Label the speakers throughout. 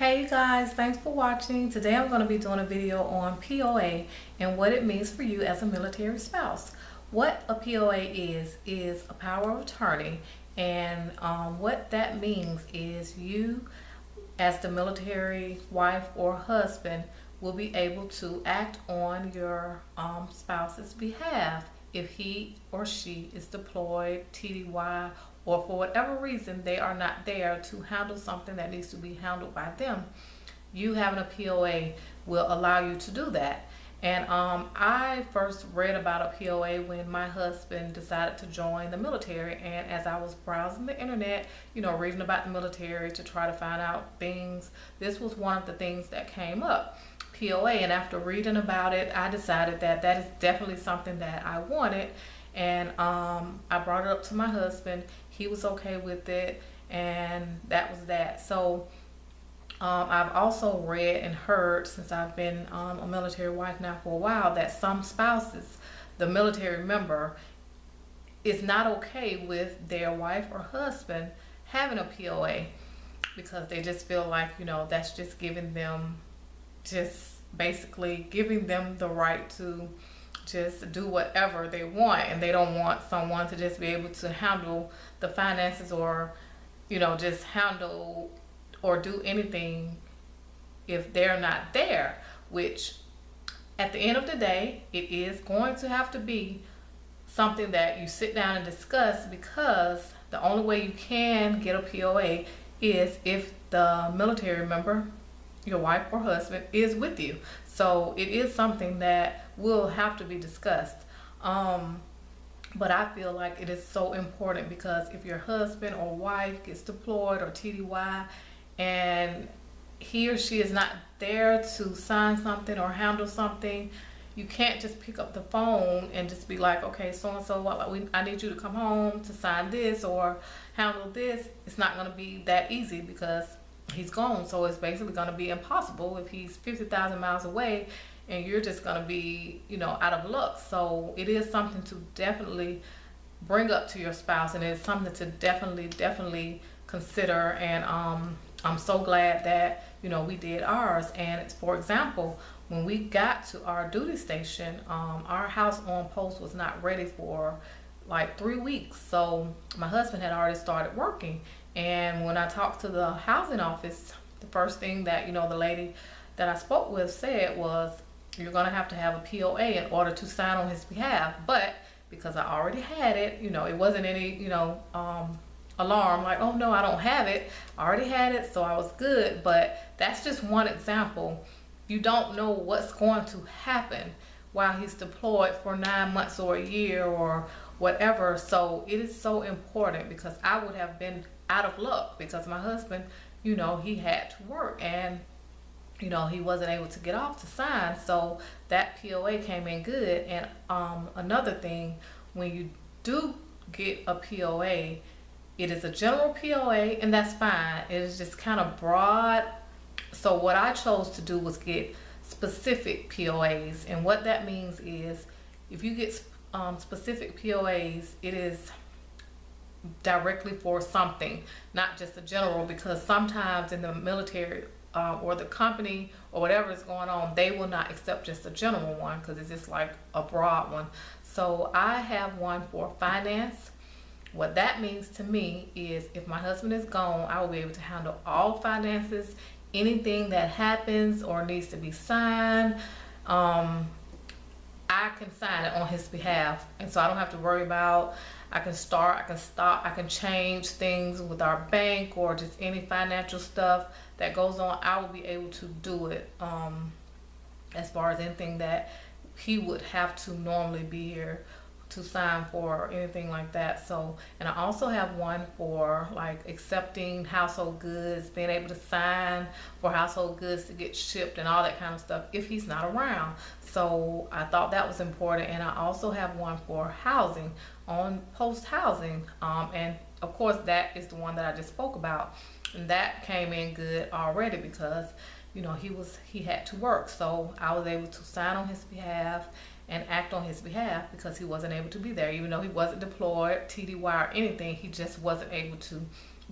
Speaker 1: Hey guys, thanks for watching. Today I'm going to be doing a video on POA and what it means for you as a military spouse. What a POA is a power of attorney, and what that means is you as the military wife or husband will be able to act on your spouse's behalf if he or she is deployed, TDY, or for whatever reason they are not there to handle something that needs to be handled by them. You having a POA will allow you to do that. And I first read about a POA when my husband decided to join the military, and as I was browsing the internet, reading about the military to try to find out things, this was one of the things that came up, POA. And after reading about it, I decided that that is definitely something that I wanted. And I brought it up to my husband. He was okay with it, and that was that. So I've also read and heard, since I've been a military wife now for a while, that some spouses, the military member, is not okay with their wife or husband having a POA, because they just feel like, that's just giving them, just basically giving them the right to just do whatever they want, and they don't want someone to just be able to handle the finances, or just handle or do anything if they're not there, which at the end of the day it is going to have to be something that you sit down and discuss, because the only way you can get a POA is if the military member, your wife or husband, is with you. So it is something that will have to be discussed. But I feel like it is so important, because if your husband or wife gets deployed or TDY and he or she is not there to sign something or handle something, you can't just pick up the phone and just be like, okay, so and so, I need you to come home to sign this or handle this. It's not going to be that easy, because he's gone. So it's basically going to be impossible if he's 50,000 miles away and you're just going to be, out of luck. So it is something to definitely bring up to your spouse, and it's something to definitely consider. And I'm so glad that, we did ours. And for example, when we got to our duty station, our house on post was not ready for like 3 weeks. So my husband had already started working. And when I talked to the housing office, the first thing that, the lady that I spoke with said was, you're going to have a POA in order to sign on his behalf. But because I already had it, it wasn't any, alarm like, oh no, I don't have it. I already had it, so I was good. But that's just one example. You don't know what's going to happen while he's deployed for 9 months or a year or whatever. So it is so important, because I would have been out of luck, because my husband, he had to work, and he wasn't able to get off to sign. So that POA came in good. And another thing, when you do get a POA, it is a general POA, and that's fine. It is just kind of broad. So what I chose to do was get specific POAs, and what that means is, if you get specific POAs, it is directly for something, not just a general, because sometimes in the military or the company or whatever is going on, they will not accept just a general one, because it's just like a broad one. So I have one for finance. What that means to me is, if my husband is gone, I will be able to handle all finances. Anything that happens or needs to be signed, I can sign it on his behalf. And so I don't have to worry about, I can start, I can stop, I can change things with our bank or just any financial stuff that goes on. I will be able to do it as far as anything that he would have to normally be here to sign for, or anything like that. So, and I also have one for like accepting household goods, being able to sign for household goods to get shipped and all that kind of stuff if he's not around. So I thought that was important. And I also have one for housing, on post housing, and of course that is the one that I just spoke about, and that came in good already, because he had to work. So I was able to sign on his behalf and act on his behalf, because he wasn't able to be there. Even though he wasn't deployed, TDY, or anything, he just wasn't able to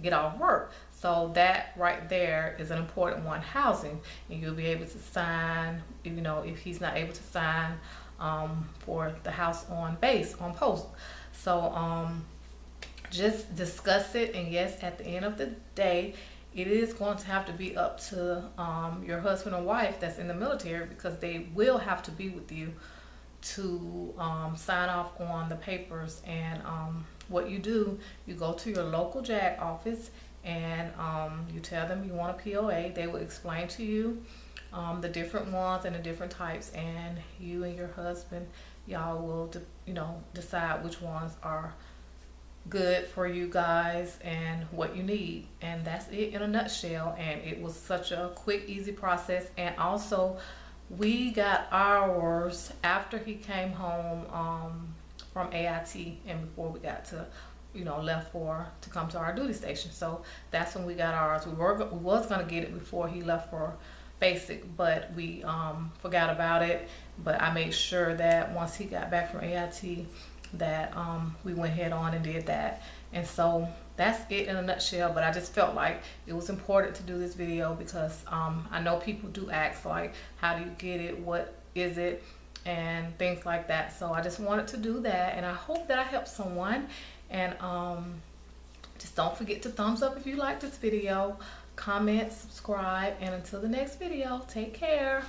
Speaker 1: get off work. So that right there is an important one, housing, and you'll be able to sign, if he's not able to sign for the house on post. So just discuss it, and yes, at the end of the day, it is going to have to be up to your husband or wife that's in the military, because they will have to be with you to sign off on the papers. And what you do, you go to your local JAG office, and you tell them you want a POA. They will explain to you the different ones and the different types, and you and your husband, y'all will decide which ones are good for you guys and what you need. And that's it in a nutshell. And it was such a quick, easy process. And also, we got ours after he came home from AIT, and before we got to left to come to our duty station. So that's when we got ours. We was gonna get it before he left for basic, but we forgot about it. But I made sure that once he got back from AIT, that we went head on and did that. And so that's it in a nutshell. But I just felt like it was important to do this video, because I know people do ask, like, how do you get it, what is it, and things like that. So I just wanted to do that, and I hope that I helped someone. And just don't forget to thumbs up if you like this video, comment, subscribe, and until the next video, take care.